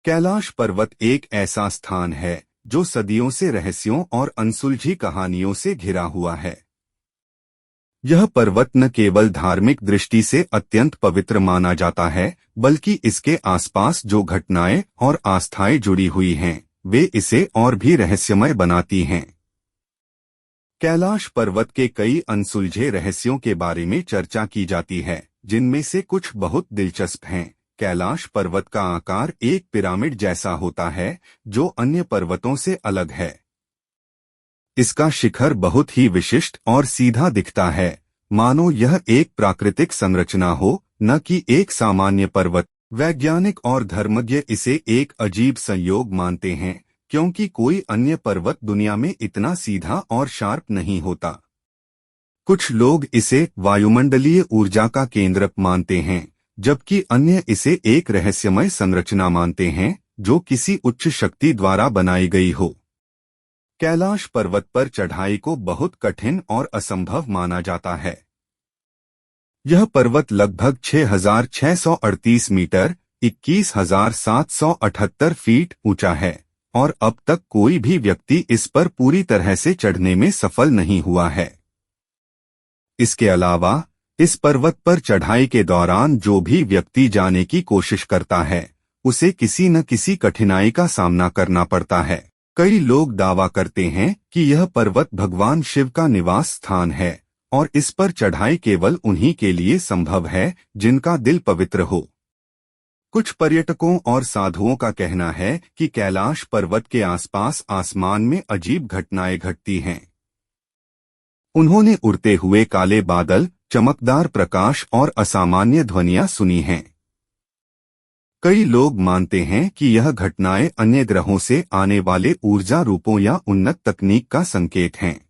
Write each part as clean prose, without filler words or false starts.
कैलाश पर्वत एक ऐसा स्थान है जो सदियों से रहस्यों और अनसुलझी कहानियों से घिरा हुआ है। यह पर्वत न केवल धार्मिक दृष्टि से अत्यंत पवित्र माना जाता है, बल्कि इसके आसपास जो घटनाएं और आस्थाएं जुड़ी हुई हैं, वे इसे और भी रहस्यमय बनाती हैं। कैलाश पर्वत के कई अनसुलझे रहस्यों के बारे में चर्चा की जाती है, जिनमें से कुछ बहुत दिलचस्प हैं। कैलाश पर्वत का आकार एक पिरामिड जैसा होता है, जो अन्य पर्वतों से अलग है। इसका शिखर बहुत ही विशिष्ट और सीधा दिखता है, मानो यह एक प्राकृतिक संरचना हो, न कि एक सामान्य पर्वत। वैज्ञानिक और धर्मज्ञ इसे एक अजीब संयोग मानते हैं, क्योंकि कोई अन्य पर्वत दुनिया में इतना सीधा और शार्प नहीं होता। कुछ लोग इसे वायुमंडलीय ऊर्जा का केंद्र मानते हैं, जबकि अन्य इसे एक रहस्यमय संरचना मानते हैं, जो किसी उच्च शक्ति द्वारा बनाई गई हो। कैलाश पर्वत पर चढ़ाई को बहुत कठिन और असंभव माना जाता है। यह पर्वत लगभग 6,638 मीटर 21,778 फीट ऊंचा है, और अब तक कोई भी व्यक्ति इस पर पूरी तरह से चढ़ने में सफल नहीं हुआ है। इसके अलावा इस पर्वत पर चढ़ाई के दौरान जो भी व्यक्ति जाने की कोशिश करता है, उसे किसी न किसी कठिनाई का सामना करना पड़ता है। कई लोग दावा करते हैं कि यह पर्वत भगवान शिव का निवास स्थान है, और इस पर चढ़ाई केवल उन्हीं के लिए संभव है जिनका दिल पवित्र हो। कुछ पर्यटकों और साधुओं का कहना है कि कैलाश पर्वत के आसपास आसमान में अजीब घटनाएं घटती हैं। उन्होंने उड़ते हुए काले बादल, चमकदार प्रकाश और असामान्य ध्वनियां सुनी हैं। कई लोग मानते हैं कि यह घटनाएं अन्य ग्रहों से आने वाले ऊर्जा रूपों या उन्नत तकनीक का संकेत हैं।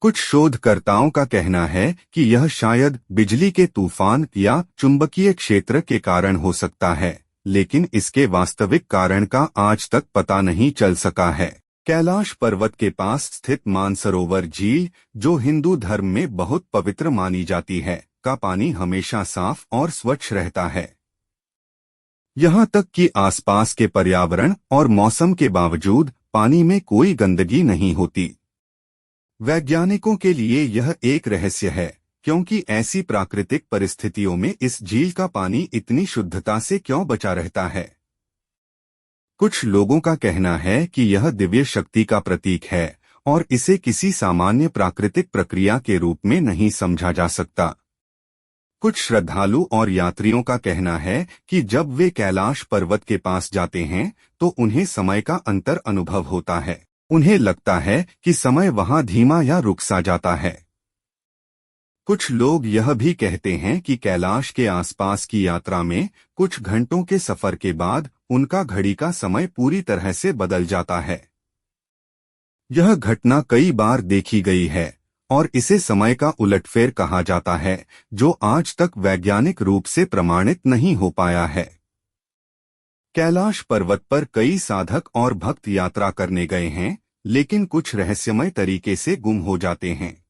कुछ शोधकर्ताओं का कहना है कि यह शायद बिजली के तूफान या चुंबकीय क्षेत्र के कारण हो सकता है, लेकिन इसके वास्तविक कारण का आज तक पता नहीं चल सका है। कैलाश पर्वत के पास स्थित मानसरोवर झील, जो हिंदू धर्म में बहुत पवित्र मानी जाती है, का पानी हमेशा साफ और स्वच्छ रहता है। यहाँ तक कि आसपास के पर्यावरण और मौसम के बावजूद पानी में कोई गंदगी नहीं होती। वैज्ञानिकों के लिए यह एक रहस्य है, क्योंकि ऐसी प्राकृतिक परिस्थितियों में इस झील का पानी इतनी शुद्धता से क्यों बचा रहता है। कुछ लोगों का कहना है कि यह दिव्य शक्ति का प्रतीक है और इसे किसी सामान्य प्राकृतिक प्रक्रिया के रूप में नहीं समझा जा सकता। कुछ श्रद्धालु और यात्रियों का कहना है कि जब वे कैलाश पर्वत के पास जाते हैं तो उन्हें समय का अंतर अनुभव होता है। उन्हें लगता है कि समय वहां धीमा या रुक सा जाता है। कुछ लोग यह भी कहते हैं कि कैलाश के आसपास की यात्रा में कुछ घंटों के सफर के बाद उनका घड़ी का समय पूरी तरह से बदल जाता है। यह घटना कई बार देखी गई है और इसे समय का उलटफेर कहा जाता है, जो आज तक वैज्ञानिक रूप से प्रमाणित नहीं हो पाया है। कैलाश पर्वत पर कई साधक और भक्त यात्रा करने गए हैं, लेकिन कुछ रहस्यमय तरीके से गुम हो जाते हैं।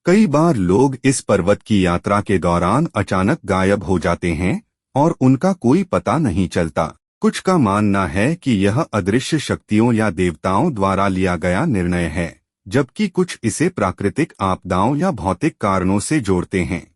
कई बार लोग इस पर्वत की यात्रा के दौरान अचानक गायब हो जाते हैं और उनका कोई पता नहीं चलता। कुछ का मानना है कि यह अदृश्य शक्तियों या देवताओं द्वारा लिया गया निर्णय है, जबकि कुछ इसे प्राकृतिक आपदाओं या भौतिक कारणों से जोड़ते हैं।